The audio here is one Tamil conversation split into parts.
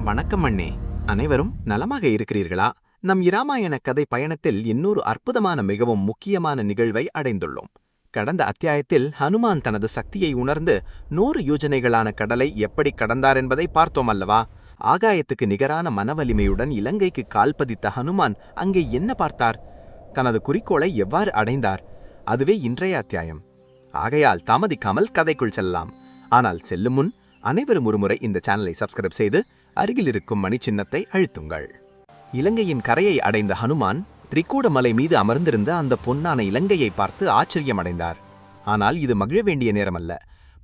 வணக்கம் அண்ணே. அனைவரும் நலமாக இருக்கிறீர்களா? நம் இராமாயண கதை பயணத்தில் இன்னொரு அற்புதமான மிகவும் முக்கியமான நிகழ்வை அடைந்துள்ளோம். கடந்த அத்தியாயத்தில் ஹனுமான் தனது சக்தியை உணர்ந்து 100 யோஜனைகளான கடலை எப்படி கடந்தார் என்பதை பார்த்தோம் அல்லவா? ஆகாயத்துக்கு நிகரான மனவலிமையுடன் இலங்கைக்கு கால்பதித்த ஹனுமான் அங்கே என்ன பார்த்தார்? தனது குறிக்கோளை எவ்வாறு அடைந்தார்? அதுவே இன்றைய அத்தியாயம். ஆகையால் தாமதிக்காமல் கதைக்குள் செல்லலாம். ஆனால் செல்லும் முன் அனைவரும் ஒருமுறை இந்த சேனலை சப்ஸ்கிரைப் செய்து அருகில் இருக்கும் மணி சின்னத்தை அழுத்துங்கள். இலங்கையின் கரையை அடைந்த ஹனுமான் திரிகூடமலை மீது அமர்ந்திருந்த அந்த பொன்னான இலங்கையை பார்த்து ஆச்சரியமடைந்தார். ஆனால் இது மகிழ வேண்டிய நேரமல்ல.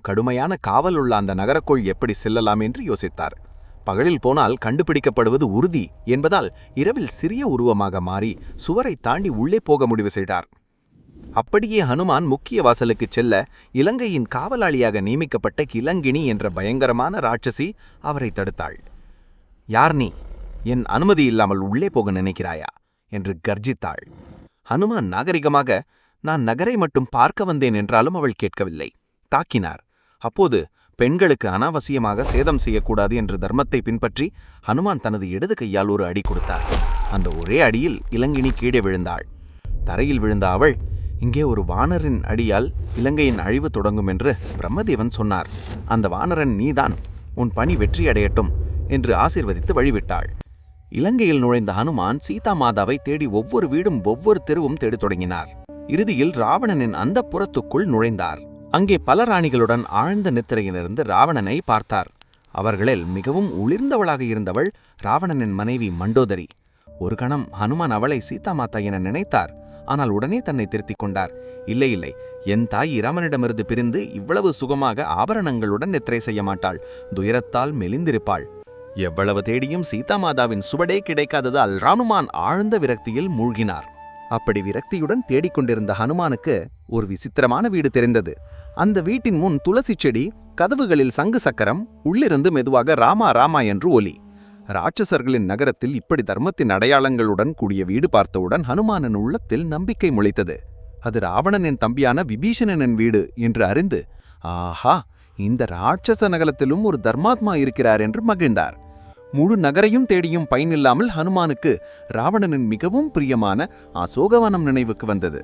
கடுமையான காவல் உள்ள அந்த நகரக்குள் எப்படி செல்லலாம் என்று யோசித்தார். பகலில் போனால் கண்டுபிடிக்கப்படுவது உறுதி என்பதால் இரவில் சிறிய உருவமாக மாறி சுவரை தாண்டி உள்ளே போக முடிவு செய்தார். அப்படியே ஹனுமான் முக்கிய வாசலுக்குச் செல்ல இலங்கையின் காவலாளியாக நியமிக்கப்பட்ட கிலங்கினி என்ற பயங்கரமான ராட்சசி அவரை தடுத்தாள். யார் நீ? என் அனுமதி இல்லாமல் உள்ளே போக நினைக்கிறாயா என்று கர்ஜித்தாள். ஹனுமான் நாகரிகமாக நான் நகரை மட்டும் பார்க்க வந்தேன் என்றாலும் அவள் கேட்கவில்லை. தாக்கினார். அப்போது பெண்களுக்கு அனாவசியமாக சேதம் செய்யக்கூடாது என்று தர்மத்தை பின்பற்றி ஹனுமான் தனது இடது கையால் ஒரு அடி கொடுத்தார். அந்த ஒரே அடியில் இலங்கினி கீழே விழுந்தாள். தரையில் விழுந்த அவள், இங்கே ஒரு வானரின் அடியால் இலங்கையின் அழிவு தொடங்கும் என்று பிரம்மதேவன் சொன்னார். அந்த வானரன் நீதான். உன் பணி வெற்றியடையட்டும் என்று ஆசீர்வதித்து வழிவிட்டாள். இலங்கையில் நுழைந்த ஹனுமான் சீதா மாதாவை தேடி ஒவ்வொரு வீடும் ஒவ்வொரு தெருவும் தேடத் தொடங்கினார். இறுதியில் ராவணனின் அந்த புறத்துக்குள் நுழைந்தார். அங்கே பல ராணிகளுடன் ஆழ்ந்த நித்திரையிலிருந்து ராவணனை பார்த்தார். அவர்களில் மிகவும் உளிர்ந்தவளாக இருந்தவள் ராவணனின் மனைவி மண்டோதரி. ஒரு கணம் ஹனுமான் அவளை சீதா மாதா என நினைத்தார். ஆனால் உடனே தன்னை திருத்திக் கொண்டார். இல்லை இல்லை, என் தாய் இராமனிடமிருந்து பிரிந்து இவ்வளவு சுகமாக ஆபரணங்களுடன் நித்திரை செய்ய மாட்டாள். துயரத்தால் மெலிந்திருப்பாள். எவ்வளவு தேடியும் சீதா மாதாவின் சுவடே கிடைக்காததால் ஹனுமான் ஆழ்ந்த விரக்தியில் மூழ்கினார். அப்படி விரக்தியுடன் தேடிக்கொண்டிருந்த ஹனுமானுக்கு ஒரு விசித்திரமான வீடு தெரிந்தது. அந்த வீட்டின் முன் துளசி செடி, கதவுகளில் சங்கு சக்கரம், உள்ளிருந்து மெதுவாக ராமா ராமா என்று ஒலி. ராட்சசர்களின் நகரத்தில் இப்படி தர்மத்தின் அடையாளங்களுடன் கூடிய வீடு பார்த்தவுடன் ஹனுமானின் உள்ளத்தில் நம்பிக்கை முளைத்தது. அது ராவணனின் தம்பியான விபீஷணனின் வீடு என்று அறிந்து, ஆஹா, இந்த ராட்சச நகரத்திலும் ஒரு தர்மாத்மா இருக்கிறார் என்று மகிழ்ந்தார். முழு நகரையும் தேடியும் பயனில்லாமல் ஹனுமானுக்கு ராவணனின் மிகவும் பிரியமான அசோகவனம் நினைவுக்கு வந்தது.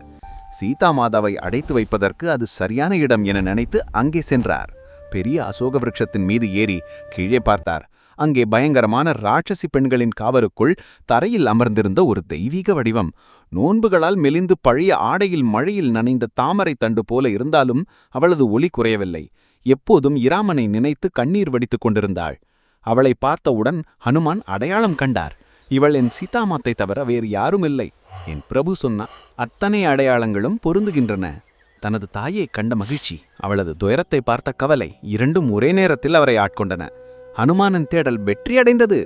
சீதா மாதாவை அடைத்து வைப்பதற்கு அது சரியான இடம் என நினைத்து அங்கே சென்றார். பெரிய அசோக விருட்சத்தின் மீது ஏறி கீழே பார்த்தார். அங்கே பயங்கரமான ராட்சசி பெண்களின் காவலுக்குள் தரையில் அமர்ந்திருந்த ஒரு தெய்வீக வடிவம். நோன்புகளால் மெலிந்து பழைய ஆடையில் மழையில் நனைந்த தாமரை தண்டு போல இருந்தாலும் அவளது ஒளி குறையவில்லை. எப்போதும் இராமனை நினைத்து கண்ணீர் வடித்துக் கொண்டிருந்தாள். அவளை பார்த்தவுடன் ஹனுமான் அடையாளம் கண்டார். இவள் என் சீதாமாத்தை தவிர வேறு யாருமில்லை. என் பிரபு சொன்ன அத்தனை அடையாளங்களும் பொருந்துகின்றன. தனது தாயை கண்ட மகிழ்ச்சி, அவளது துயரத்தை பார்த்த கவலை இரண்டும் ஒரே நேரத்தில் அவரை ஆட்கொண்டன. ஹனுமானின் தேடல் வெற்றியடைந்தது.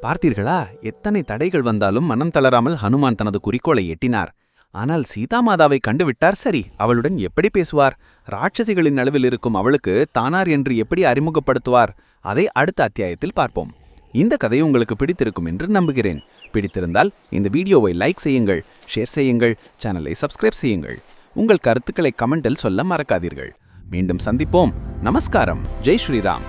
பார்த்தீர்களா? எத்தனை தடைகள் வந்தாலும் மனம் தளராமல் ஹனுமான் தனது குறிக்கோளை எட்டினார். ஆனால் சீதா மாதாவை கண்டுவிட்டார். சரி, அவளுடன் எப்படி பேசுவார்? ராட்சசிகளின் நடுவில் இருக்கும் அவளுக்கு தானார் என்று எப்படி அறிமுகப்படுத்துவார்? அதை அடுத்த அத்தியாயத்தில் பார்ப்போம். இந்த கதை உங்களுக்கு பிடித்திருக்கும் என்று நம்புகிறேன். பிடித்திருந்தால் இந்த வீடியோவை லைக் செய்யுங்கள், ஷேர் செய்யுங்கள், சேனலை சப்ஸ்கிரைப் செய்யுங்கள். உங்கள் கருத்துக்களை கமெண்டில் சொல்ல மறக்காதீர்கள். மீண்டும் சந்திப்போம். நமஸ்காரம். ஜெய் ஸ்ரீராம்.